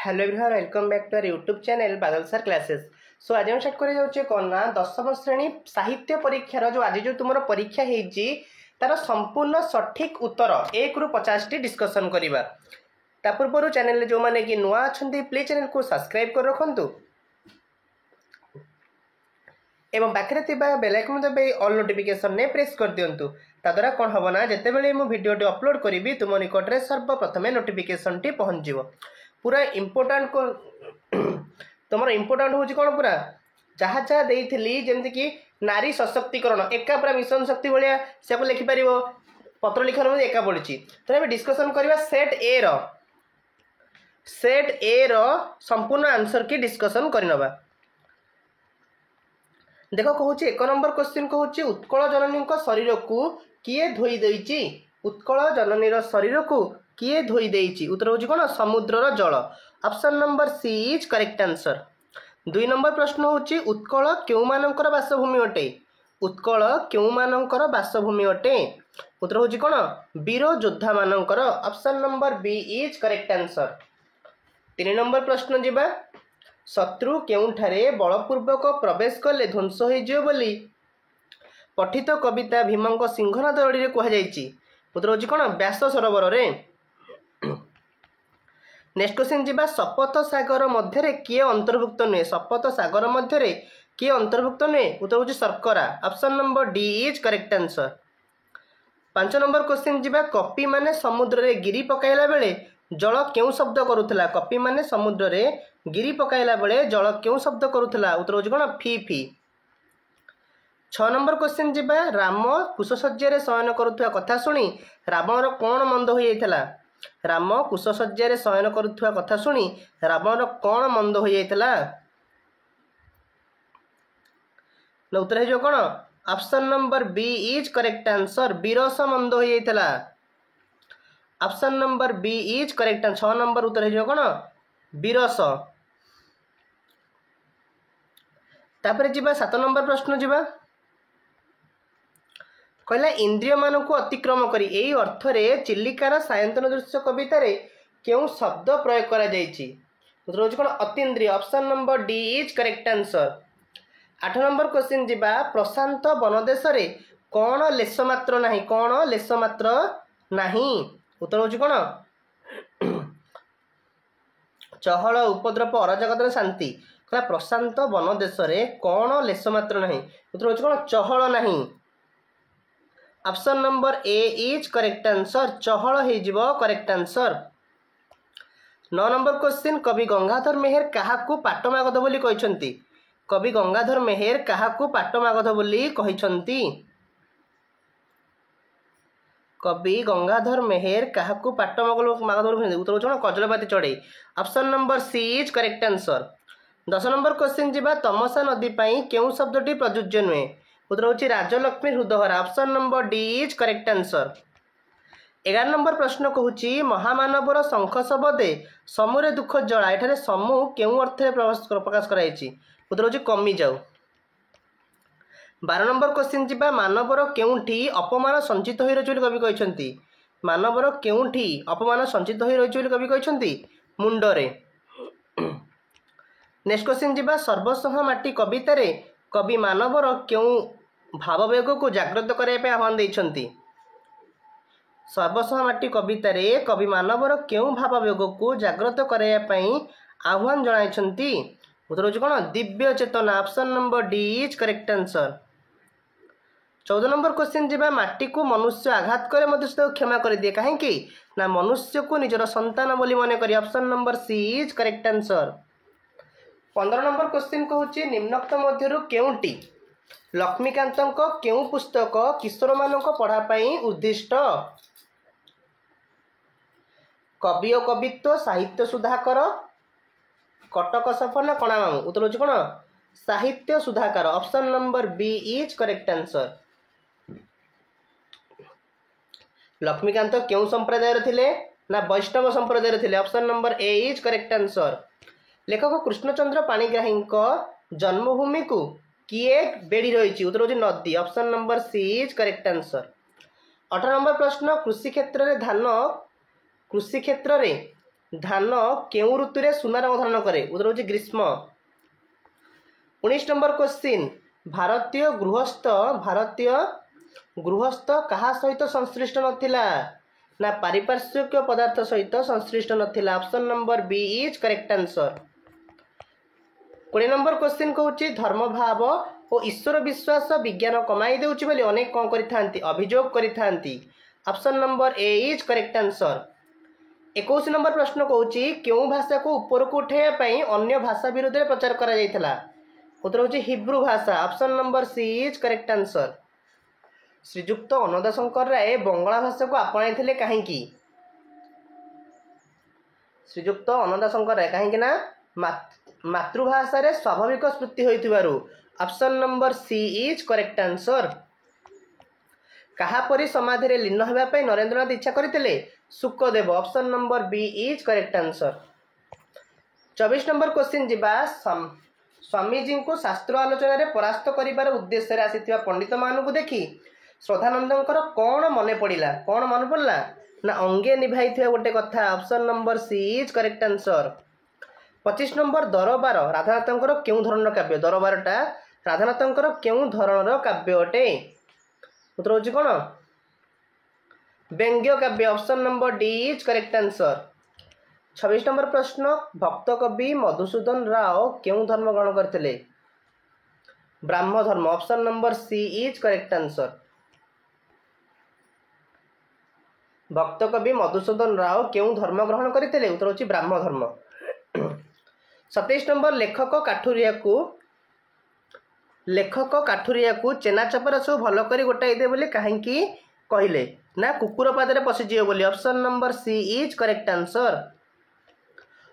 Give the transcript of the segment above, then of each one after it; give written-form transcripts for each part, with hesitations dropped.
Hello everyone welcome back to our YouTube channel Badal sir classes. So आज हम start कर कौन ना 10वीं श्रेणी साहित्य परीक्षार जो आज जो तुम परीक्षा होती तार संपूर्ण सठिक उत्तर 1 ରୁ 50 टी डिस्कसन करवा। ता पूर्व चैनल जो मैंने कि नुआ अच्छा प्लीज चैनल को सब्सक्राइब कर रखु एवं पाखे बेल आइकन दबाई ऑल नोटिफिकेशन ने प्रेस कर दिंतु। ताद्वारा कौन हम ना जितेबाला मु भिडियो अपलोड करी तुम निकट में सर्वप्रथमे नोटिफिकेशन टी पहुँच पूरा इम्पोर्टाट को तुम इम्पोर्टाट हूँ कौन पूरा जहाँ जहाँ देती जमती कि नारी सशक्तिकरण एका पूरा मिशन शक्ति भाया से लिखिपर पत्र लिखन में एका पड़ी। तो आम डिस्कसन करवा सेट ए संपूर्ण आंसर की डिस्कसन करनवा। देख कहूँ 1 नंबर क्वेश्चन कहूँ उत्कल जननी शरीर को किए धोई देइछि। उत्कल जननी शरीर को किए धोई देइछि उत्तर होछि कोन समुद्रर जल। Option number C is correct answer. 2 number प्रश्न होछि उत्कल केउमानंकर बासभूमि अटे। उत्कल केउमानंकर बासभूमि अटे उत्तर होछि कोन वीर योद्धा मानंकर। Option number B is correct answer. 3 number प्रश्न जिबा शत्रु केउठारे बलपूर्वक प्रवेश कले ध्वंस होइजियो बोली पठित कविता भीमंक सिंहनाद अड़ी कह जाइछि उत्तर होछि कोन व्यास सरोवर रे। नेक्स्ट क्वेश्चन जीवा शपथ सागर मध्य किए अंतर्भुक्त नुहे। शपथ सागर मध्य किए अंतर्भुक्त नुहे उत्तर होछि शर्करा। Option number D is correct answer. 5 number question जीवा कपि माने समुद्र रे गिरी पकाइला बेले जल क्यों शब्द करुथला। कपि माने समुद्र रे गिरी पकाइला बेले जल क्यों शब्द करुथला उत्तर होछि कोन फी फी। 6 नंबर क्वेश्चन जीवा राम कुशसज्जा शयन करुवा कथा शुणी रावणर कौन मंद हो जाइथिला। राम कुशसज्जा शयन करुवा कथा शुणी रावणर कौन मंद हो जाइथिला उत्तर है जो कौन option number B is correct answer विरस मंद हो जाइथिला। Option number B is correct answer. 6 number उत्तर है जो कौन विरस। तापर जीवा 7 नंबर प्रश्न जीवा कहला इंद्रिय मान को अतिक्रम करी यही अर्थ रे चिलिकार सायंतन दृश्य कवितार क्यों शब्द प्रयोग करा जाइछि उत्तर होछि कोन अतीन्द्रिय। Option number D is correct answer. 8 number question जीवा प्रशांत वनदेश रे कौन लेश मात्र नाही। कौन लेश मात्र नाही उत्तर होछि कोन चहल उपद्रव अराजकता शांति। कहला प्रशांत वनदेश रे कौन लेश मात्र नाही उत्तर होछि कोन चहल नाही। Option number A is correct answer चहल हो करेक्ट आंसर। 9 नंबर क्वेश्चन कवि गंगाधर मेहेर काहाकू पाटमागध बोली कहिसंती। कवि गंगाधर मेहेर काहाकू पाटमागध बोली कहिसंती। कवि गंगाधर मेहेर काहाकू पाटमागध बोली उत्तर होछि कजलपाती चढ़ई। Option number C is correct answer. 10 number question जीवा तमसा नदी पई केउ शब्दटी प्रযোज्य नुहे उत्तर होछि राजलक्ष्मी हृदयहरा। Option number D is correct answer. 11 number प्रश्न कहूँ महामानवर शंख शबदे समूरे दुख जला एठारे समूह केउ अर्थ प्रकाश कराई उत्तर होछि कमी जाऊ। 12 नंबर क्वेश्चन जीवा मानवर केउठी अपमान संचित होई रहिछि कवि कहिसंती। मानवर केउठी अपमान संचित होई रहिछि कवि कहिसंती मुंडरे। नेक्स्ट क्वेश्चन जीवा सर्वसह माटी कवितारे कवि मानवर क्यों भाववेग को जागृत करने आह्वान देइछंती। सर्वसह माटी कवितारे कवि मानवर क्यों भाववेग को जागृत करने आह्वान जणाइछंती उत्तर होछि कोन दिव्य चेतना। Option number D is correct answer. 14 number question जीवा माटी को मनुष्य आघात करे मध्य से क्षमा कर दिए कहीं ना मनुष्य को निजर संतान बोली मन करी। Option number C is correct answer. 15 number question कहूँ निम्नोक्त मध्यरु केउटी लक्ष्मीकांत केउ पुस्तक किशोर मानक पढ़ापाई उद्दिष्ट। कवि और कवित्व साहित्य सुधाकर कटक सफल कणा मामू उत्तर होछि कोन साहित्य सुधाकर। Option number B is correct answer. Laxmikant केउ संप्रदायर थिले ना वैष्णव संप्रदायर थिले। Option number A is correct answer. लेखक कृष्णचंद्र पाणिग्राही जन्मभूमि को किए बेड़ी रही उत्तर होछि नदी। Option number C is correct answer. 18 number प्रश्न कृषि क्षेत्र रे धान केउं ऋतु सुना रंग धारण करे उत्तर होची ग्रीष्म। 19 नंबर क्वेश्चन भारतीय गृहस्थ कहा सहित संश्लिष्ट नथिला ना पारिपार्श्विक पदार्थ सहित संश्लिष्ट नथिला। Option number B is correct answer. 20 number question कहूची धर्म भाव और ईश्वर विश्वास विज्ञान कमाई देउची बोली अनेक कौन करिथांती अभियोग करिथांती। Option number A is correct answer. 21 number प्रश्न कहूची क्यों भाषा को ऊपर को उठाइबा पई अन्य भाषा विरुद्ध में प्रचार करा जायथला उत्तर होची हिब्रू भाषा। Option number C is correct answer. श्रीजुक्त अन्नदाशंकर राय बंगला भाषा को आपणाइथिले काहेकि श्रीजुक्त अन्नदाशंकर राय काहेकि ना मातृभाषा रे स्वाभाविक स्मृति होइथिबारु। Option number C is correct answer. कहापरी समाधि रे लीन हेबा पई नरेंद्रनाथ इच्छा करथिले सुखदेव। Option number B is correct answer. 24 number question जिबा स्वामीजी को शास्त्र आलोचना रे परास्त करिबार उद्देश्य रे आसीथिबा पंडित मानकु देखि श्रद्धानंदंकर कौन मन पड़ला ना अंगे निभाई गोटे कथा। Option number C is correct answer. 25 number दरबार राधानाथंकर क्यों धरणर काव्य दरबारटा राधानाथंकर क्यों धरणर काव्य अटे उत्तर होची कोन व्यंग्य काव्य। Option number D is correct answer. 26 number प्रश्न भक्त कवि मधुसूदन राव क्यों धर्म ग्रहण करथिले ब्राह्म धर्म। Option number C is correct answer. भक्त कवि मधुसूदन राव क्यों धर्म ग्रहण करथिले उत्तर होची ब्राह्म धर्म। 27 नंबर लेखक काठुरिया को चेना चपर सब भल कर गोटाई दे बोली कहीं कहले ना कुकुर पादरे पशिजिए बोली। Option number C is correct answer.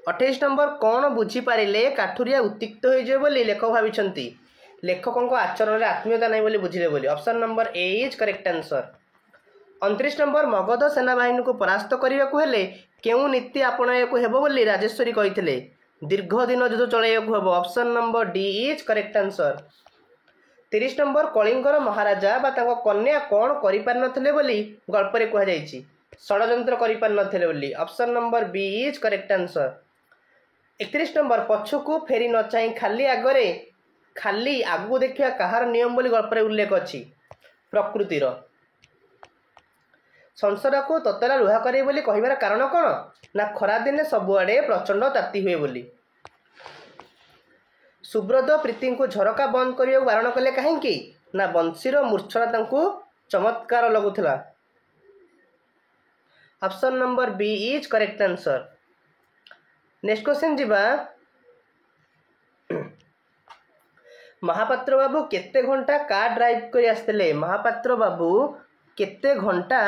28 number कौन बुझी पारिले काठुरिया उत्तिक्त होइजे बोली लेखक भाविछंती लेखकों आचरण में आत्मीयता नहीं बोली बुझिले बोली। Option number A is correct answer. 29 number Magadha सेनाबाहिनी को परास्त करने को हेले केउं नीति आपणाइବାକୁ हेबो बोली राजेश्वरी कहिथिले दीर्घ दिन युद्ध चलाइବାକୁ हेबो। Option number D is correct answer. 30 number कलिंगर महाराजा बा तांको कन्या कौन करि पार नथिले बोली गल्प रे कहा जायछि षडयंत्र करि पार नथिले बोली। Option number B is correct answer. 31 number पछकु फेरी न चाहि खाली आगु देखिया कहार नियम बोली गल्प रे उल्लेख अछि प्रकृतिर। संसार को ततला लुहा करे बोली कहिबार कारण कौन ना खरा दिने सबुआडे प्रचंड ताती हुए बोली। सुब्रत प्रीति को झरका बंद करने बारण कले कहीं ना बंशीर मूर्छना तांकु चमत्कार लगुला। Option number B is correct answer. Next question जीवा महापात्र बाबू केते घंटा कार ड्राइव करी आस्ते महापात्र बाबू केते घंटा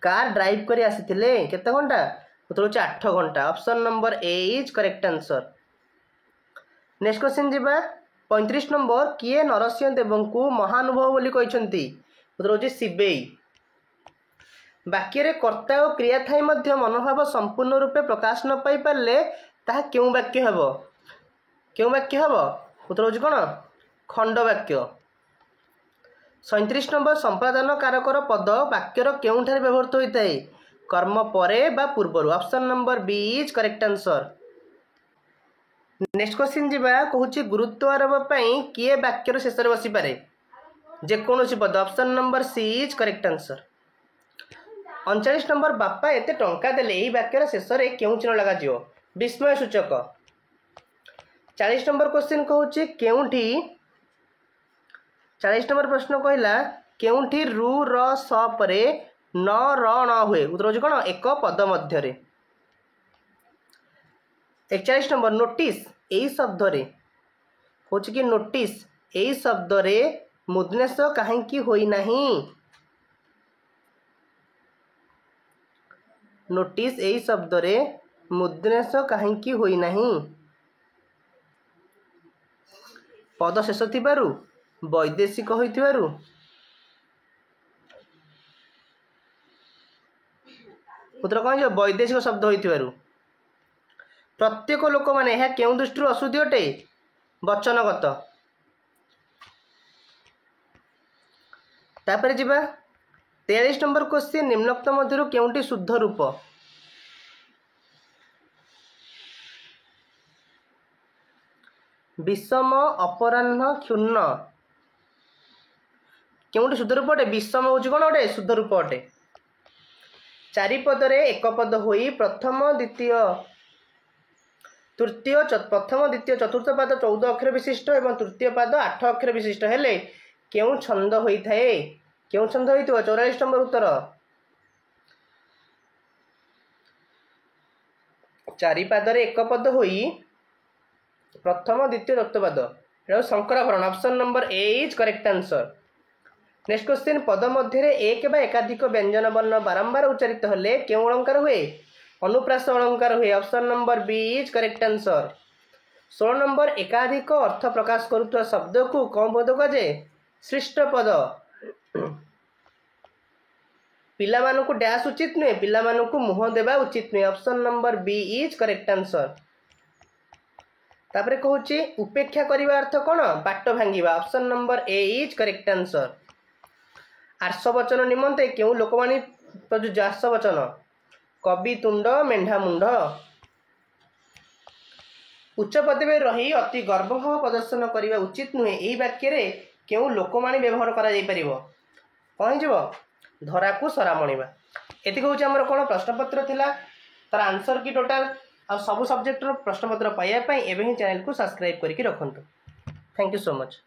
कार ड्राइव करी आसीथिले केते घंटा उत्तर होची 8 घंटा। Option number A is correct answer. Next question जीवा 35 नंबर किए नरसिंह देव को महानुभव बोली कहिसंती उत्तर होची शिवेई। वाक्य रे कर्ता और क्रिया थाई मध्य मनोभाव संपूर्ण रूपे प्रकाश न पाई पारले ताहा केउं वाक्य हेबो उत्तर होची कोन खंड वाक्य। 37 नंबर संपादन कारकर पद वाक्यर केउंठारे व्यवहृत होता है कर्म परे बा पूर्वर। Option number B is correct answer. Next question जीवा कहूची गुरुत्व आरोप पई किए वाक्यर शेष रे बसी पारे जेकोसी पद। Option number C is correct answer. 39 number बापा एते टंका देले एही वाक्यर शेष रे केउं चिन्ह लगा जिवो विस्मय सूचक। 40 नंबर क्वेश्चन कहूची केउंठी 40 नंबर प्रश्न कहला केउंठी रु र स परे न र न हुए उत्तर होची कोन एक पद मध्य रे। 41 नंबर नोटिस एही शब्द रे होची कि नोटिस एही शब्द रे मुद्नेश काहेकि होई नाही नोटिस एही शब्द रे मुद्नेश काहेकि होई नाही पद शेष थिबारु वैदेशिक होइथिबारु उत्तर कौन जो वैदेशिक शब्द होइथिबारु प्रत्येक लोक माने यह केउं दृष्टि अशुद्धि अटे वचनगत। तापर जीवा 43 नंबर क्वेश्चन निम्नोक्त मध्यरु केउंटी शुद्ध रूप विषम अपराह्न क्षुण्ण केउटी शुद्ध रूप अटे विषम हूँ कौन अटे शुद्ध रूप अटे। चारिपदरे एक पद होई प्रथम द्वितीय तृतीय प्रथम द्वितीय चतुर्थ पाद 14 अक्षर विशिष्ट एवं तृतीय पाद 8 अक्षर विशिष्ट हेले केउं छंद होइथाए केउं छंद होइथिबो 44 नंबर उत्तर। चारिपादरे एक पद होई प्रथम द्वितीय चतुर्थ पाद एटा शंकराभरण option number A is correct answer. Next question पद मध्य एक बा एकाधिक व्यंजन वर्ण बारंबार उच्चारित हेले केउं अलंकार हुए अनुप्रास अलंकार हुए option number B is correct answer. 16 number एकाधिक अर्थ प्रकाश करुवा शब्द को कौन पद कहुए सृष्ट पद। पिलामानकु डैश उचित नुहे पिलामानकु मुह देवा उचित नुहे option number B is correct answer. तापरे कहूची उपेक्षा करिवा अर्थ कौन बाट भांगिबा option number A is correct answer. आर्षवचन निमंते केउ लोकवाणी प्रयुज्य आर्षवचन कवि तुंड मेढ़ा मुंड। उच्च पदवी रही अति गर्वभाव प्रदर्शन करने उचित नुहे यही वाक्य रे केउ लोकवाणी व्यवहार करा जाई परिबो कौन हो धरा को सरा मणिबा। एति कहूची हमर कोन प्रश्नपत्र थिला तार आंसर की टोटल आ सब सब्जेक्ट रो प्रश्नपत्र पाइबा पई एबे ही चैनल को सब्सक्राइब करके रखंतु। Thank you so much.